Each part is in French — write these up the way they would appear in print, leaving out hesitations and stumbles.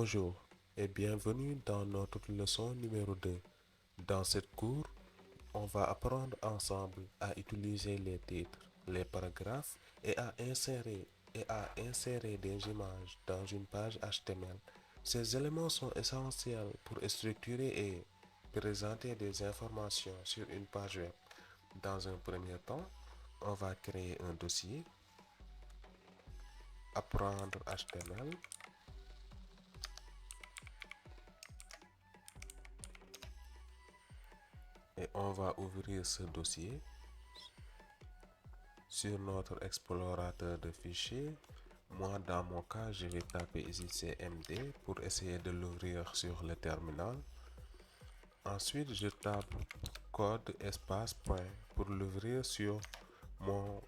Bonjour et bienvenue dans notre leçon numéro 2. Dans cette cours, on va apprendre ensemble à utiliser les titres, les paragraphes et à insérer des images dans une page HTML. Ces éléments sont essentiels pour structurer et présenter des informations sur une page web. Dans un premier temps, on va créer un dossier, apprendre HTML. Et on va ouvrir ce dossier sur notre explorateur de fichiers. Moi, dans mon cas, je vais taper ici CMD pour essayer de l'ouvrir sur le terminal. Ensuite, je tape code espace point pour l'ouvrir sur mon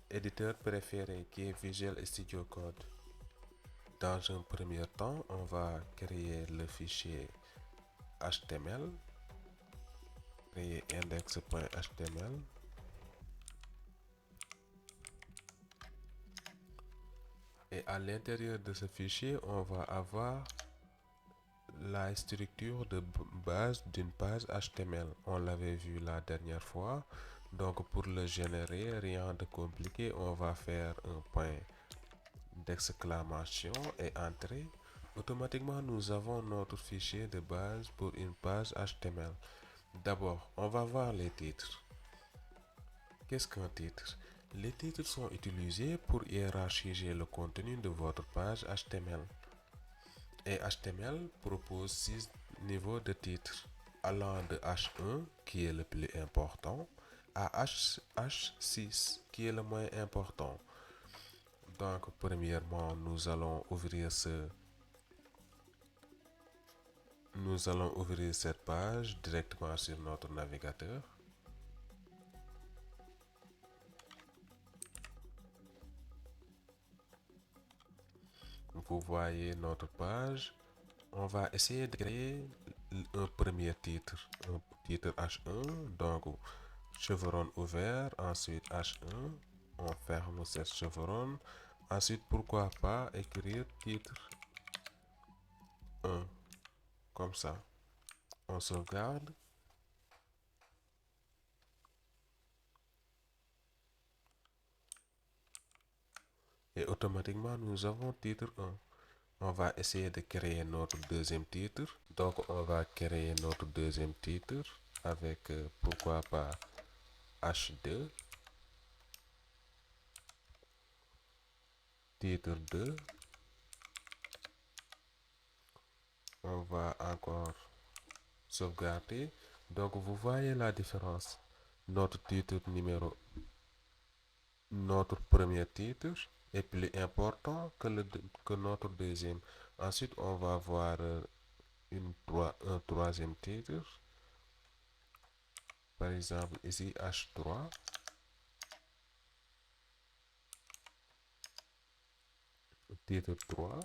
éditeur préféré qui est Visual Studio Code. Dans un premier temps, on va créer le fichier HTML, créer index.html. Et à l'intérieur de ce fichier, on va avoir la structure de base d'une page HTML. On l'avait vu la dernière fois. Donc pour le générer, rien de compliqué, on va faire un point d'exclamation et entrer. Automatiquement, nous avons notre fichier de base pour une page HTML. D'abord, on va voir les titres. Qu'est-ce qu'un titre? Les titres sont utilisés pour hiérarchiser le contenu de votre page HTML. Et HTML propose 6 niveaux de titres, allant de H1, qui est le plus important, à H6, qui est le moins important. Donc, premièrement, nous allons ouvrir cette page directement sur notre navigateur. Vous voyez notre page. On va essayer de créer un premier titre, un titre H1. Donc, chevron ouvert, ensuite H1. On ferme cette chevron. Ensuite, pourquoi pas écrire titre 1, comme ça. On sauvegarde. Et automatiquement, nous avons titre 1. On va essayer de créer notre deuxième titre. Donc, on va créer notre deuxième titre avec, pourquoi pas, H2. Titre 2. On va encore sauvegarder. Donc, vous voyez la différence. Notre titre notre premier titre est plus important que notre deuxième. Ensuite, on va voir un troisième titre. Par exemple, ici H3. Titre 3.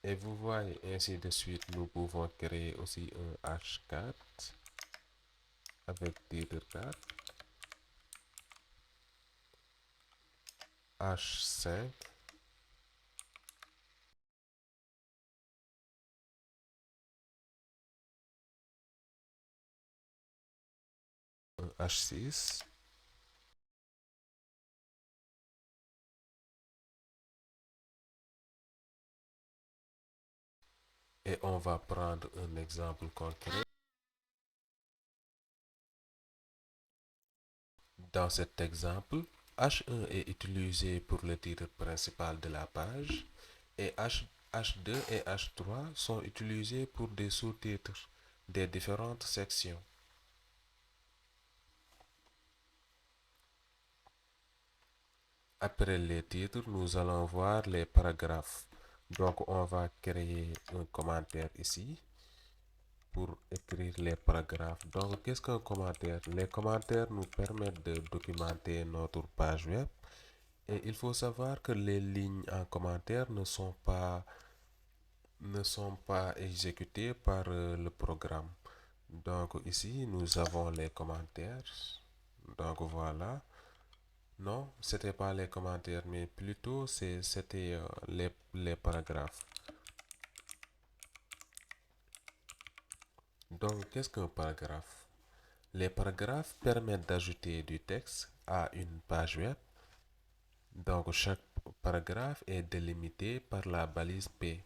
Et vous voyez, ainsi de suite, nous pouvons créer aussi un H4 avec titre 4. H5. Un H6. Et on va prendre un exemple concret. Dans cet exemple, H1 est utilisé pour le titre principal de la page et H2 et H3 sont utilisés pour des sous-titres des différentes sections. Après les titres, nous allons voir les paragraphes. Donc, on va créer un commentaire ici pour écrire les paragraphes. Donc, qu'est-ce qu'un commentaire? Les commentaires nous permettent de documenter notre page web. Et il faut savoir que les lignes en commentaire ne sont pas exécutées par le programme. Donc ici, nous avons les commentaires. Donc voilà. Non, c'était pas les commentaires, mais plutôt c'était les paragraphes. Donc, qu'est-ce qu'un paragraphe? Les paragraphes permettent d'ajouter du texte à une page web. Donc, chaque paragraphe est délimité par la balise P.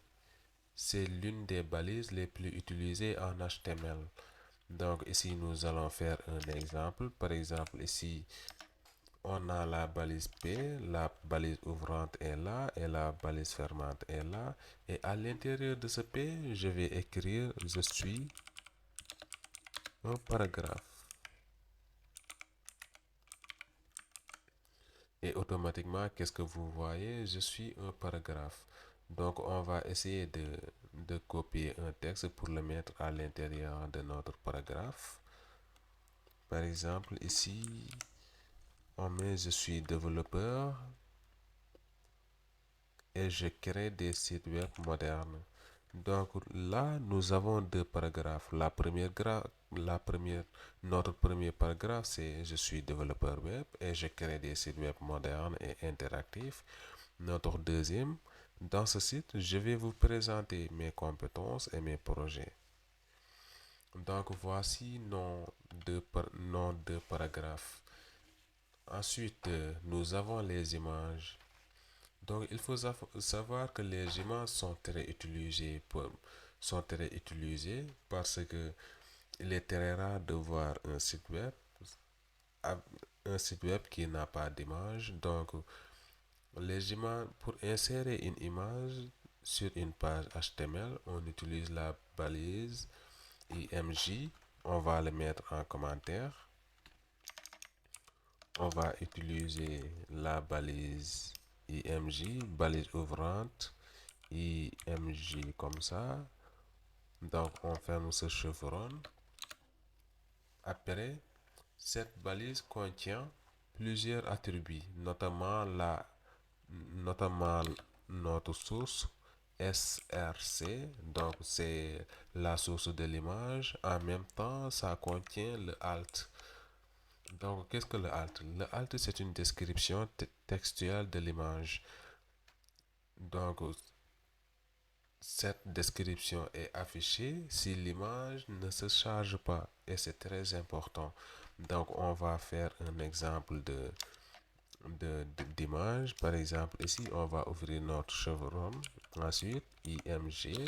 C'est l'une des balises les plus utilisées en HTML. Donc, ici, nous allons faire un exemple. Par exemple, ici, on a la balise P, la balise ouvrante est là et la balise fermante est là. Et à l'intérieur de ce P, je vais écrire je suis un paragraphe. Et automatiquement, qu'est-ce que vous voyez? Je suis un paragraphe. Donc, on va essayer de copier un texte pour le mettre à l'intérieur de notre paragraphe. Par exemple, ici, on met je suis développeur et je crée des sites web modernes. Donc là, nous avons deux paragraphes. Notre premier paragraphe, c'est je suis développeur web et je crée des sites web modernes et interactifs. Notre deuxième, dans ce site, je vais vous présenter mes compétences et mes projets. Donc voici nos deux paragraphes. Ensuite, nous avons les images. Donc, il faut savoir que les images sont très utilisées parce que il est très rare de voir un site web qui n'a pas d'image. Donc, les images, pour insérer une image sur une page HTML, on utilise la balise IMG. On va le mettre en commentaire. On va utiliser la balise IMG, balise ouvrante, IMG comme ça. Donc on ferme ce chevron. Après, cette balise contient plusieurs attributs, notamment notre source SRC, donc c'est la source de l'image. En même temps, ça contient le alt. Donc, qu'est-ce que le alt? Le alt, c'est une description textuelle de l'image. Donc, cette description est affichée si l'image ne se charge pas et c'est très important. Donc, on va faire un exemple d'image. Par exemple, ici, on va ouvrir notre chevron. Ensuite, IMG.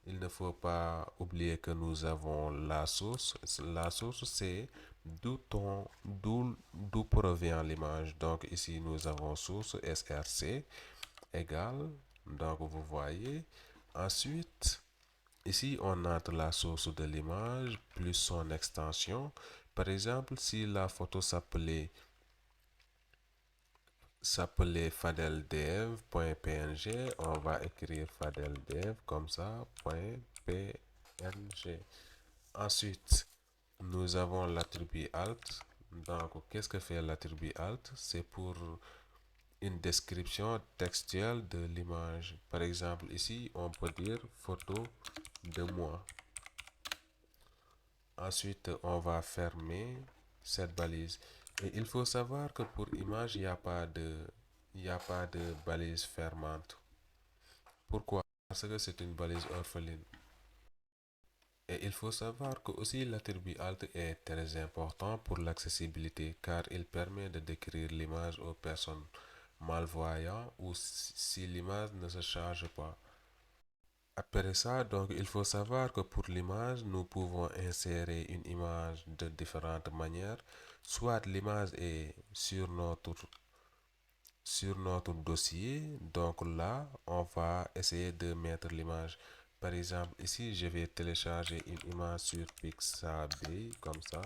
Il ne faut pas oublier que nous avons la source. La source, c'est d'où provient l'image. Donc ici, nous avons source SRC égale. Donc vous voyez. Ensuite, ici, on entre la source de l'image plus son extension. Par exemple, si la photo s'appelait fadeldev.png, on va écrire fadeldev comme ça, .png. Ensuite, nous avons l'attribut alt. Donc, qu'est-ce que fait l'attribut alt? C'est pour une description textuelle de l'image. Par exemple, ici, on peut dire photo de moi. Ensuite, on va fermer cette balise. Et il faut savoir que pour image, il n'y a pas de balise fermante. Pourquoi? Parce que c'est une balise orpheline. Et il faut savoir que aussi l'attribut alt est très important pour l'accessibilité car il permet de décrire l'image aux personnes malvoyantes ou si l'image ne se charge pas. Après ça, donc, il faut savoir que pour l'image, nous pouvons insérer une image de différentes manières. Soit l'image est sur notre dossier. Donc là, on va essayer de mettre l'image. Par exemple, ici, je vais télécharger une image sur Pixabay, comme ça.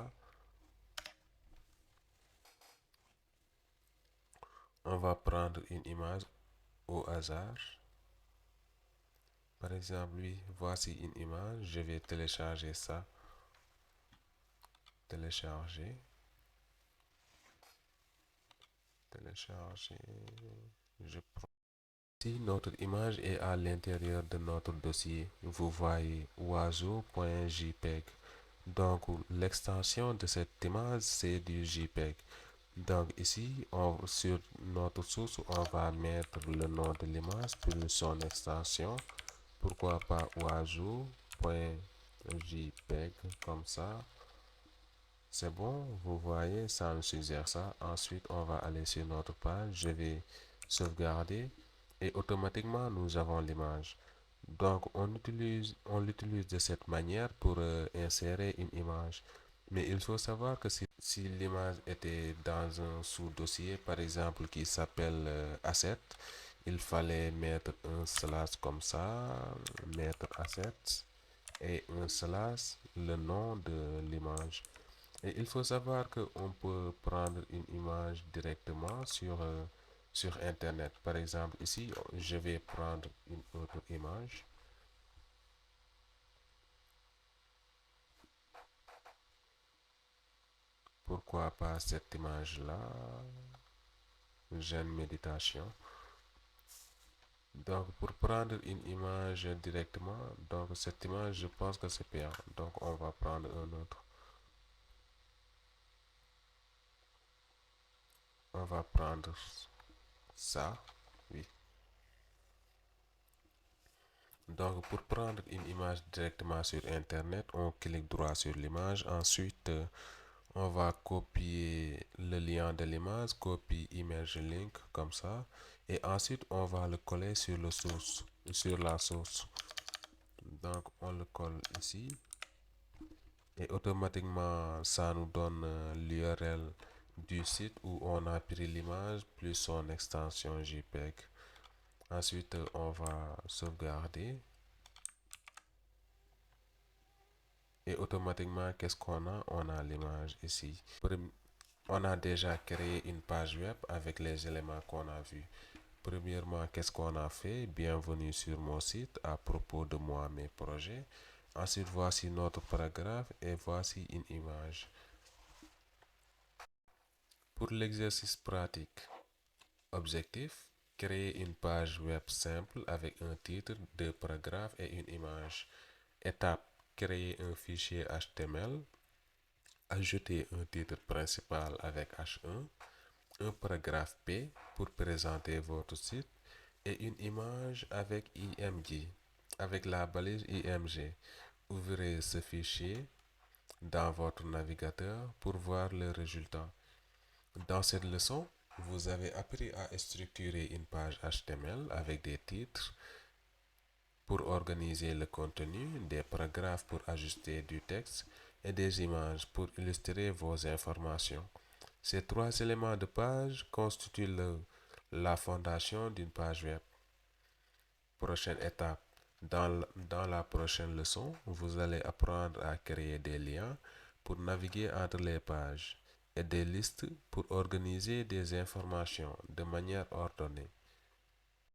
On va prendre une image au hasard. Par exemple, oui, voici une image. Je vais télécharger ça. Télécharger. Télécharger. Je prends. Si notre image est à l'intérieur de notre dossier, vous voyez oiseau.jpg. Donc l'extension de cette image c'est du JPEG. Donc ici, sur notre source, on va mettre le nom de l'image plus son extension. Pourquoi pas oiseau.jpg. JPEG comme ça. C'est bon, vous voyez, ça nous suggère ça. Ensuite, on va aller sur notre page. Je vais sauvegarder et automatiquement, nous avons l'image. Donc, on l'utilise de cette manière pour insérer une image. Mais il faut savoir que si l'image était dans un sous-dossier, par exemple, qui s'appelle asset, il fallait mettre un slash comme ça, mettre asset et un slash, le nom de l'image. Et il faut savoir qu'on peut prendre une image directement sur Internet. Par exemple, ici, je vais prendre une autre image. Pourquoi pas cette image-là? Jeune méditation. Donc, pour prendre une image directement, donc cette image, je pense que c'est payant. Donc, on va prendre un autre. On va prendre ça. Oui. Donc, pour prendre une image directement sur Internet, on clique droit sur l'image. Ensuite, on va copier le lien de l'image, copie image link comme ça. Et ensuite, on va le coller sur le source, sur la source. Donc, on le colle ici. Et automatiquement, ça nous donne l'URL du site où on a pris l'image plus son extension JPEG. Ensuite, on va sauvegarder. Et automatiquement, qu'est-ce qu'on a? On a l'image ici. On a déjà créé une page web avec les éléments qu'on a vus. Premièrement, qu'est-ce qu'on a fait? Bienvenue sur mon site à propos de moi, mes projets. Ensuite, voici notre paragraphe et voici une image. Pour l'exercice pratique, objectif, créer une page web simple avec un titre, deux paragraphes et une image. Étape, créer un fichier HTML. Ajouter un titre principal avec H1, un paragraphe P pour présenter votre site et une image avec IMG, avec la balise IMG. Ouvrez ce fichier dans votre navigateur pour voir le résultat. Dans cette leçon, vous avez appris à structurer une page HTML avec des titres pour organiser le contenu, des paragraphes pour ajuster du texte et des images pour illustrer vos informations. Ces trois éléments de page constituent la fondation d'une page web. Prochaine étape. Dans la prochaine leçon, vous allez apprendre à créer des liens pour naviguer entre les pages et des listes pour organiser des informations de manière ordonnée.